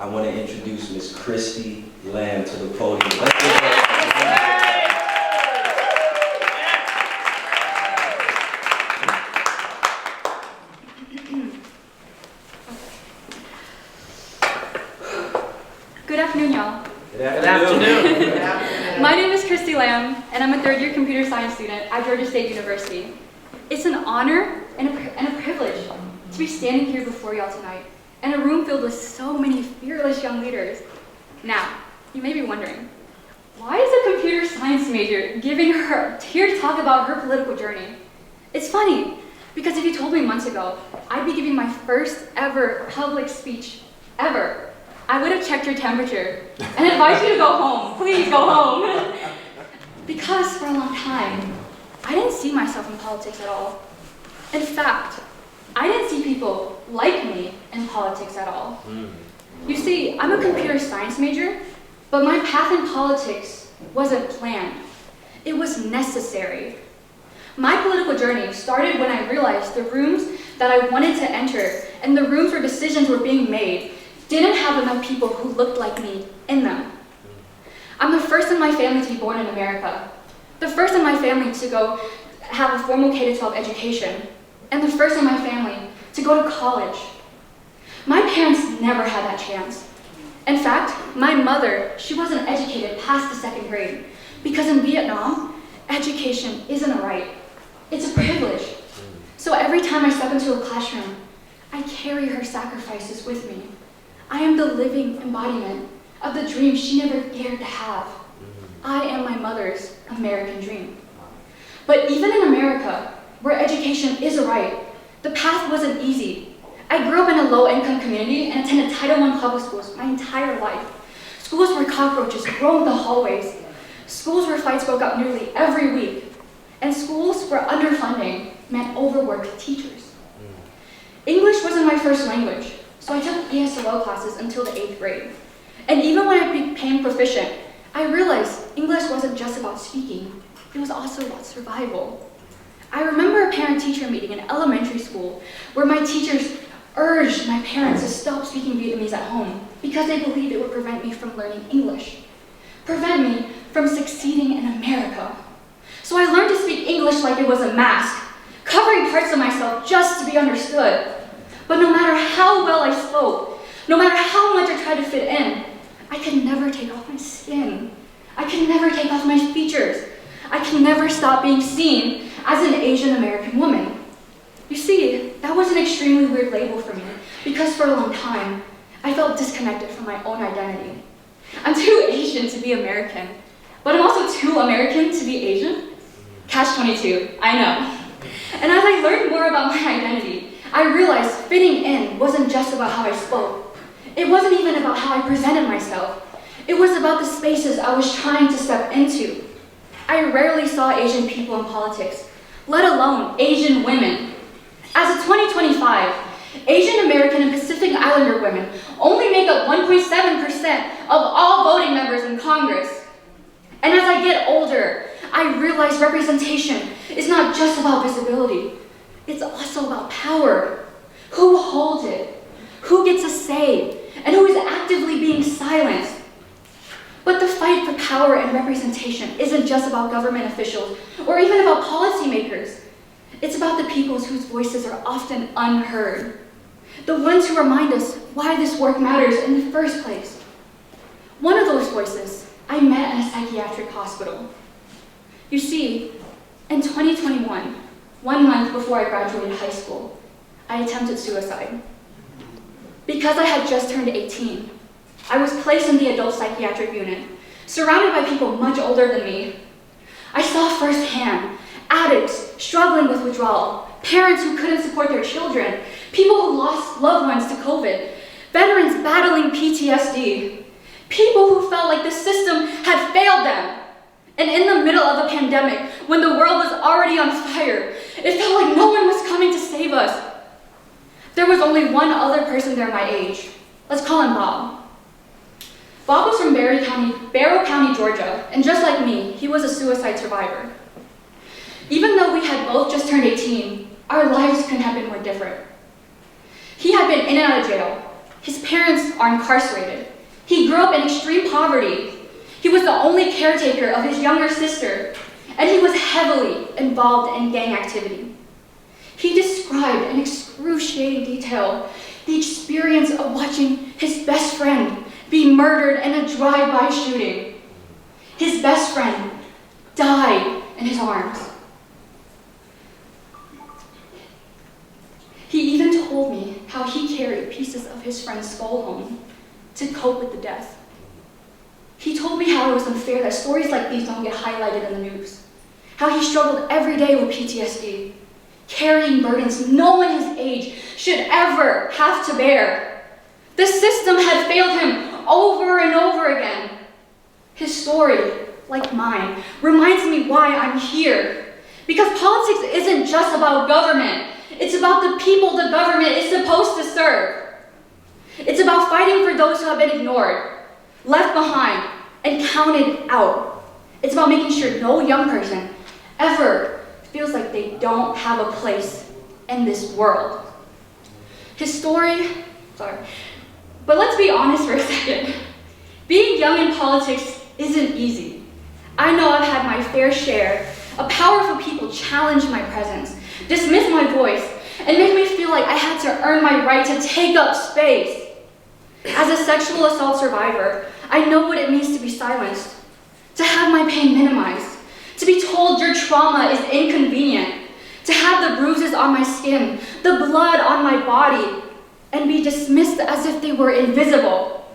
I want to introduce Miss Christy Lamb to the podium. Let's give her Good afternoon, y'all. Good afternoon. Good afternoon. My name is Christy Lamb, and I'm a third-year computer science student at Georgia State University. It's an honor and a privilege to be standing here before y'all tonight in a room filled with so many fearless young leaders. Now, you may be wondering, why is a computer science major giving her here to talk about her political journey? It's funny, because if you told me months ago I'd be giving my first ever public speech ever, I would have checked your temperature and advised you to go home. Please go home. Because for a long time, I didn't see myself in politics at all. In fact, I didn't see people like me in politics at all. You see, I'm a computer science major, but my path in politics wasn't planned. It was necessary. My political journey started when I realized the rooms that I wanted to enter and the rooms where decisions were being made didn't have enough people who looked like me in them. I'm the first in my family to be born in America, the first in my family to go have a formal K-12 education, and the first in my family to go to college. My parents never had that chance. In fact, my mother, she wasn't educated past the 2nd grade, because in Vietnam, education isn't a right, it's a privilege. So every time I step into a classroom, I carry her sacrifices with me. I am the living embodiment of the dream she never dared to have. I am my mother's American dream. But even in America, where education is a right, the path wasn't easy. I grew up in a low-income community and attended Title I public schools my entire life. Schools where cockroaches roamed the hallways. Schools where fights broke out nearly every week. And schools where underfunding meant overworked teachers. English wasn't my first language, so I took ESOL classes until the 8th grade. And even when I became proficient, I realized English wasn't just about speaking, it was also about survival. I remember a parent-teacher meeting in elementary school where my teachers urged my parents to stop speaking Vietnamese at home because they believed it would prevent me from learning English, prevent me from succeeding in America. So I learned to speak English like it was a mask, covering parts of myself just to be understood. But no matter how well I spoke, no matter how much I tried to fit in, I could never take off my skin. I could never take off my features. I could never stop being seen as an Asian American woman. You see, that was an extremely weird label for me because for a long time, I felt disconnected from my own identity. I'm too Asian to be American, but I'm also too American to be Asian. Catch-22, I know. And as I learned more about my identity, I realized fitting in wasn't just about how I spoke. It wasn't even about how I presented myself. It was about the spaces I was trying to step into. I rarely saw Asian people in politics, let alone Asian women. As of 2025, Asian American and Pacific Islander women only make up 1.7% of all voting members in Congress. And as I get older, I realize representation is not just about visibility. It's also about power. Who holds it? Who gets a say? And who is actively being silenced? But the fight for power and representation isn't just about government officials or even about policymakers. It's about the peoples whose voices are often unheard. The ones who remind us why this work matters in the first place. One of those voices I met in a psychiatric hospital. You see, in 2021, 1 month before I graduated high school, I attempted suicide. Because I had just turned 18, I was placed in the adult psychiatric unit, surrounded by people much older than me. I saw firsthand addicts struggling with withdrawal, parents who couldn't support their children, people who lost loved ones to COVID, veterans battling PTSD, people who felt like the system had failed them. And in the middle of a pandemic, when the world was already on fire, it felt like no one was coming to save us. There was only one other person there my age. Let's call him Bob. Bob was from Barrow County, Georgia, and just like me, he was a suicide survivor. Even though we had both just turned 18, our lives couldn't have been more different. He had been in and out of jail, His parents are incarcerated. He grew up in extreme poverty. He was the only caretaker of his younger sister, and he was heavily involved in gang activity. He described in excruciating detail the experience of watching his best friend be murdered in a drive-by shooting. His best friend died in his arms. He even told me how he carried pieces of his friend's skull home to cope with the death. He told me how it was unfair that stories like these don't get highlighted in the news, how he struggled every day with PTSD, carrying burdens no one his age should ever have to bear. The system had failed him over and over again. His story, like mine, reminds me why I'm here. Because politics isn't just about government. It's about the people the government is supposed to serve. It's about fighting for those who have been ignored, left behind, and counted out. It's about making sure no young person ever feels like they don't have a place in this world. His story, but let's be honest for a second. Being young in politics isn't easy. I know I've had my fair share of powerful people challenge my presence, dismiss my voice, and make me feel like I had to earn my right to take up space. As a sexual assault survivor, I know what it means to be silenced, to have my pain minimized, to be told your trauma is inconvenient, to have the bruises on my skin, the blood on my body, and be dismissed as if they were invisible.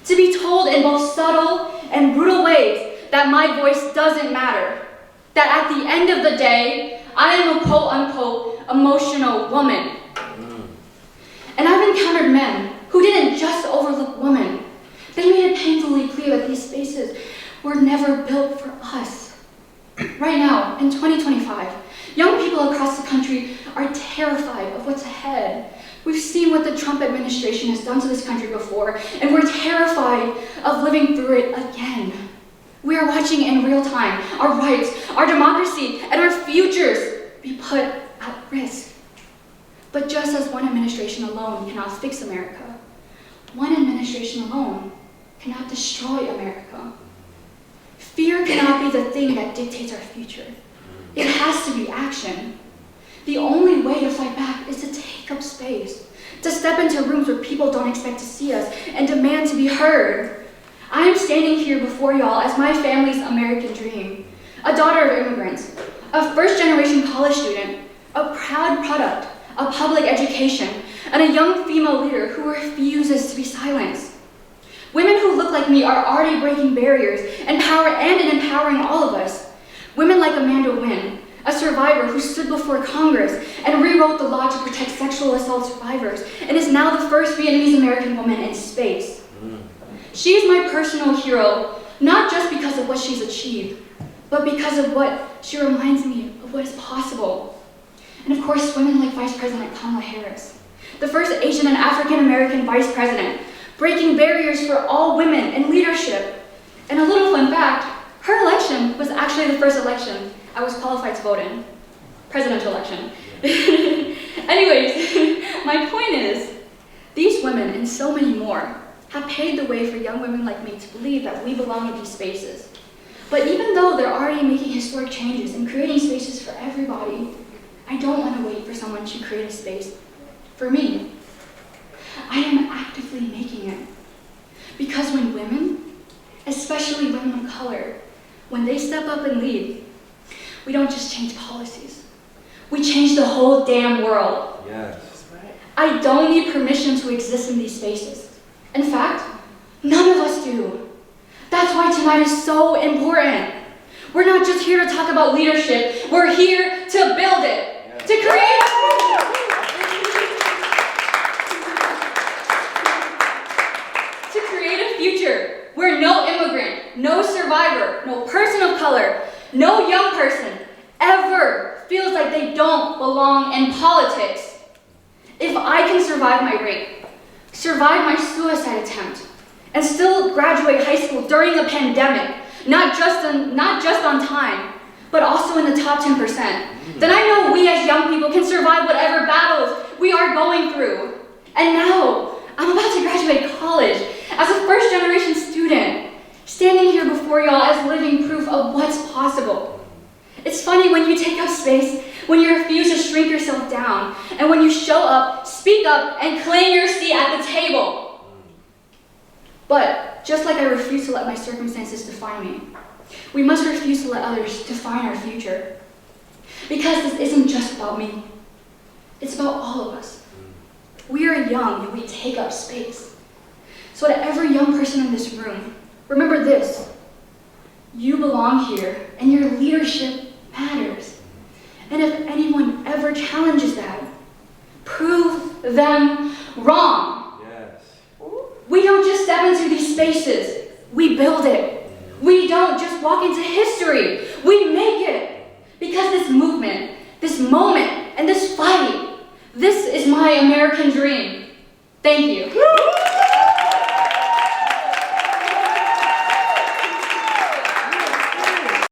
To be told in both subtle and brutal ways that my voice doesn't matter, that at the end of the day, I am a quote-unquote emotional woman. And I've encountered men who didn't just overlook women. They made it painfully clear that these spaces were never built for us. Right now, in 2025, young people across the country are terrified of what's ahead. We've seen what the Trump administration has done to this country before, and we're terrified of living through it again. We are watching in real time our rights, our democracy, and our futures be put at risk. But just as one administration alone cannot fix America, one administration alone cannot destroy America. Fear cannot be the thing that dictates our future. It has to be action. The only way to fight back is to take up space, to step into rooms where people don't expect to see us and demand to be heard. I am standing here before y'all as my family's American dream, a daughter of immigrants, a first-generation college student, a proud product of public education, and a young female leader who refuses to be silenced. Women who look like me are already breaking barriers and empowering all of us. Women like Amanda Nguyen, a survivor who stood before Congress and rewrote the law to protect sexual assault survivors and is now the first Vietnamese American woman in space. She is my personal hero, not just because of what she's achieved, but because of what she reminds me of what is possible. And of course, women like Vice President Kamala Harris, the first Asian and African American vice president, breaking barriers for all women in leadership. And a little fun fact, her election was actually the first election I was qualified to vote in, presidential election. Anyways, my point is, these women and so many more have paved the way for young women like me to believe that we belong in these spaces. But even though they're already making historic changes and creating spaces for everybody, I don't want to wait for someone to create a space for me. I am actively making it. Because when women, especially women of color, when they step up and lead, we don't just change policies. We change the whole damn world. Yes. I don't need permission to exist in these spaces. In fact, none of us do. That's why tonight is so important. We're not just here to talk about leadership. We're here to build it, to create a future where no immigrant, no survivor, no person of color, no young person ever feels like they don't belong in politics. If I can survive my rape, survive my suicide attempt, and still graduate high school during a pandemic, not just on time, but also in the top 10%, then I know we as young people can survive whatever battles we are going through. And now, I'm about to graduate college as a first-generation student, standing here before y'all as living proof of what's possible. It's funny when you take up space, when you refuse to shrink yourself down, and when you show up, speak up, and claim your seat at the table. But just like I refuse to let my circumstances define me, we must refuse to let others define our future. Because this isn't just about me. It's about all of us. We are young and we take up space. So to every young person in this room, remember this. You belong here and your leadership matters. And if anyone ever challenges that, prove them wrong. Yes. We don't just step into these spaces, we build it. We don't just walk into history, we make it. Because this movement, this moment, and this fight, this is my American dream. Thank you.